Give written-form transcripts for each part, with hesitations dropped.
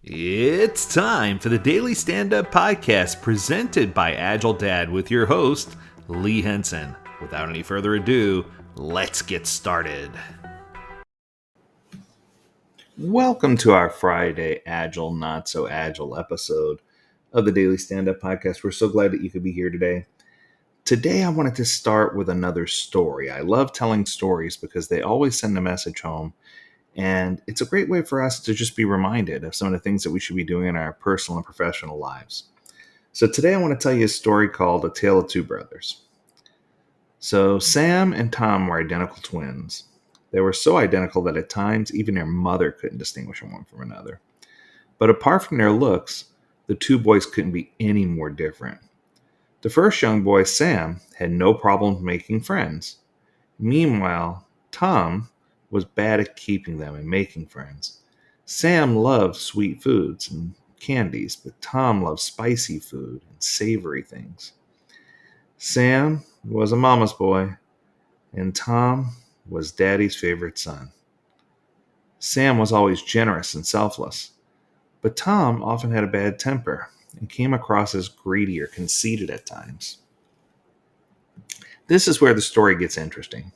It's time for the Daily Stand Up Podcast presented by Agile Dad with your host, Lee Henson. Without any further ado, let's get started. Welcome to our Friday Agile, Not So Agile episode of the Daily Stand Up Podcast. We're so glad that you could be here today. Today, I wanted to start with another story. I love telling stories because they always send a message home. And it's a great way for us to just be reminded of some of the things that we should be doing in our personal and professional lives. So today I want to tell you a story called A Tale of Two Brothers. So Sam and Tom were identical twins. They were so identical that at times even their mother couldn't distinguish one from another. But apart from their looks, the two boys couldn't be any more different. The first young boy, Sam, had no problem making friends. Meanwhile, Tom was bad at keeping them and making friends. Sam loved sweet foods and candies, but Tom loved spicy food and savory things. Sam was a mama's boy, and Tom was daddy's favorite son. Sam was always generous and selfless, but Tom often had a bad temper and came across as greedy or conceited at times. This is where the story gets interesting.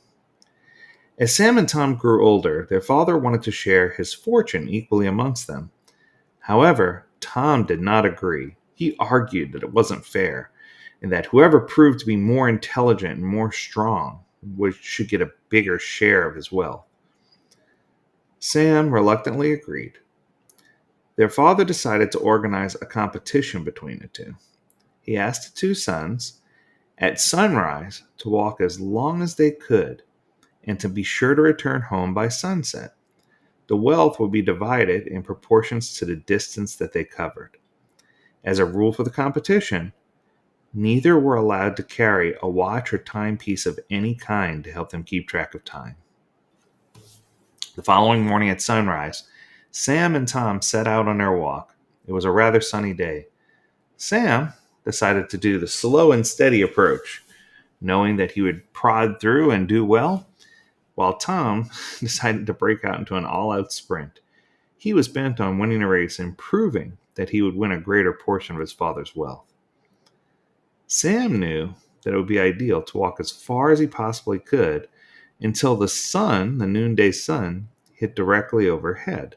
As Sam and Tom grew older, their father wanted to share his fortune equally amongst them. However, Tom did not agree. He argued that it wasn't fair, and that whoever proved to be more intelligent and more strong should get a bigger share of his wealth. Sam reluctantly agreed. Their father decided to organize a competition between the two. He asked the two sons at sunrise to walk as long as they could and to be sure to return home by sunset. The wealth would be divided in proportions to the distance that they covered. As a rule for the competition, neither were allowed to carry a watch or timepiece of any kind to help them keep track of time. The following morning at sunrise, Sam and Tom set out on their walk. It was a rather sunny day. Sam decided to do the slow and steady approach, knowing that he would prod through and do well, while Tom decided to break out into an all-out sprint. He was bent on winning the race and proving that he would win a greater portion of his father's wealth. Sam knew that it would be ideal to walk as far as he possibly could until the sun, the noonday sun, hit directly overhead.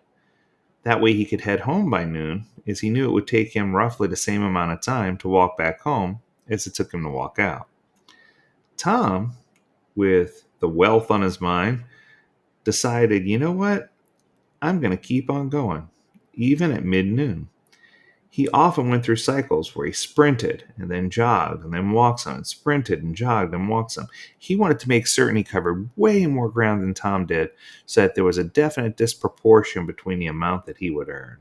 That way he could head home by noon, as he knew it would take him roughly the same amount of time to walk back home as it took him to walk out. Tom, with the wealth on his mind, decided, you know what? I'm going to keep on going, even at mid-noon. He often went through cycles where he sprinted and then jogged and then walked some, and sprinted and jogged and walked some. He wanted to make certain he covered way more ground than Tom did, so that there was a definite disproportion between the amount that he would earn.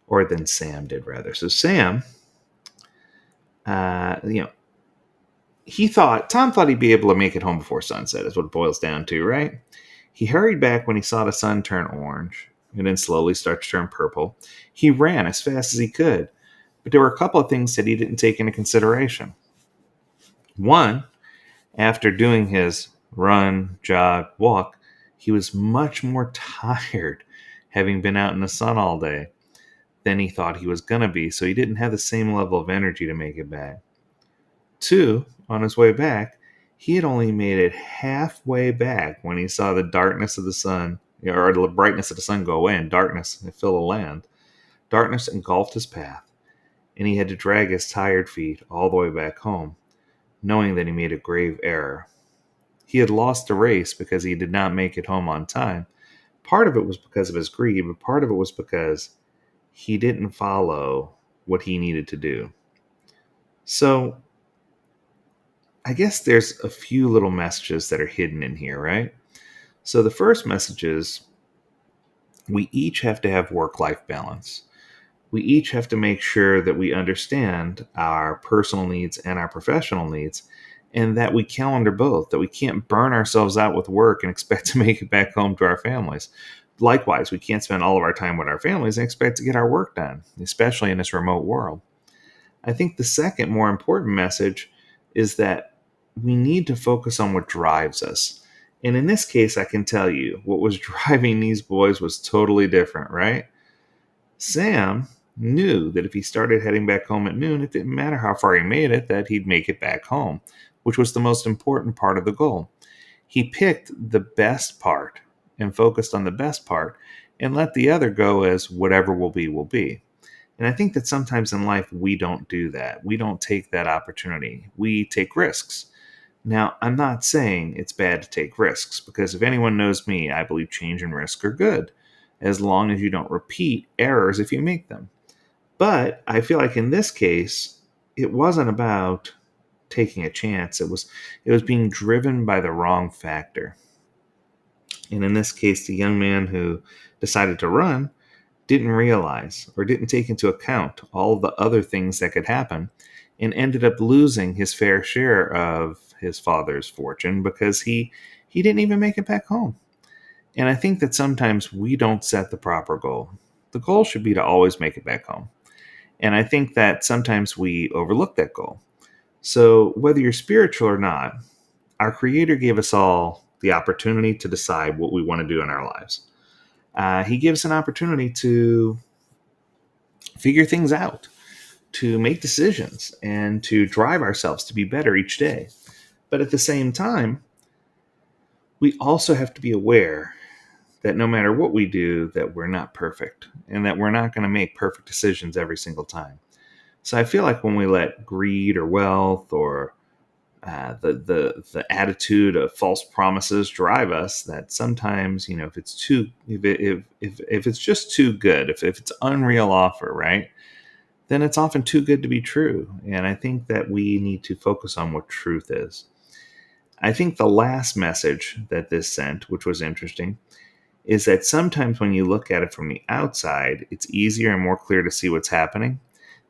Or than Sam did, rather. So Sam, Tom thought he'd be able to make it home before sunset, is what it boils down to, right? He hurried back when he saw the sun turn orange and then slowly start to turn purple. He ran as fast as he could, but there were a couple of things that he didn't take into consideration. One, after doing his run, jog, walk, he was much more tired, having been out in the sun all day, than he thought he was going to be, so he didn't have the same level of energy to make it back. Two, on his way back, he had only made it halfway back when he saw the darkness of the sun, or the brightness of the sun go away, and darkness fill the land. Darkness engulfed his path, and he had to drag his tired feet all the way back home, knowing that he made a grave error. He had lost the race because he did not make it home on time. Part of it was because of his greed, but part of it was because he didn't follow what he needed to do. So, I guess there's a few little messages that are hidden in here, right? So the first message is we each have to have work-life balance. We each have to make sure that we understand our personal needs and our professional needs, and that we calendar both, that we can't burn ourselves out with work and expect to make it back home to our families. Likewise, we can't spend all of our time with our families and expect to get our work done, especially in this remote world. I think the second more important message is that we need to focus on what drives us And in this case, I can tell you what was driving these boys was totally different, right? Sam knew that if he started heading back home at noon, it didn't matter how far he made it, that he'd make it back home, which was the most important part of the goal. He picked the best part and focused on the best part and let the other go as whatever will be, will be. And I think that sometimes in life we don't do that. We don't take that opportunity. We take risks. Now, I'm not saying it's bad to take risks, because if anyone knows me, I believe change and risk are good, as long as you don't repeat errors if you make them. But I feel like in this case, it wasn't about taking a chance. It was being driven by the wrong factor. And in this case, the young man who decided to run didn't realize or didn't take into account all the other things that could happen, and ended up losing his fair share of his father's fortune because he didn't even make it back home. And I think that sometimes we don't set the proper goal. The goal should be to always make it back home. And I think that sometimes we overlook that goal. So whether you're spiritual or not, our Creator gave us all the opportunity to decide what we want to do in our lives. He gives an opportunity to figure things out, to make decisions, and to drive ourselves to be better each day. But at the same time, we also have to be aware that no matter what we do, that we're not perfect and that we're not going to make perfect decisions every single time. So I feel like when we let greed or wealth or the attitude of false promises drive us, that sometimes, if it's too if it's just too good, if it's unreal offer, right, then it's often too good to be true. And I think that we need to focus on what truth is. I think the last message that this sent, which was interesting, is that sometimes when you look at it from the outside, it's easier and more clear to see what's happening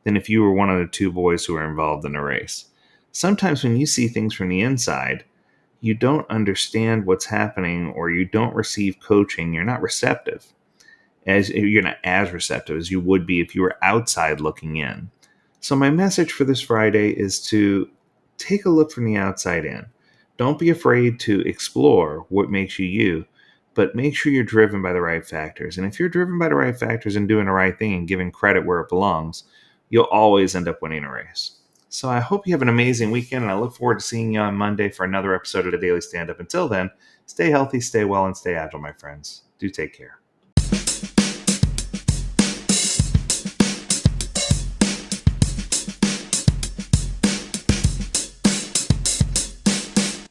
than if you were one of the two boys who were involved in a race. Sometimes when you see things from the inside, you don't understand what's happening, or you don't receive coaching. You're not receptive. You're not as receptive as you would be if you were outside looking in. So my message for this Friday is to take a look from the outside in. Don't be afraid to explore what makes you you, but make sure you're driven by the right factors. And if you're driven by the right factors and doing the right thing and giving credit where it belongs, you'll always end up winning a race. So I hope you have an amazing weekend, and I look forward to seeing you on Monday for another episode of the Daily Stand-Up. Until then, stay healthy, stay well, and stay agile, my friends. Do take care.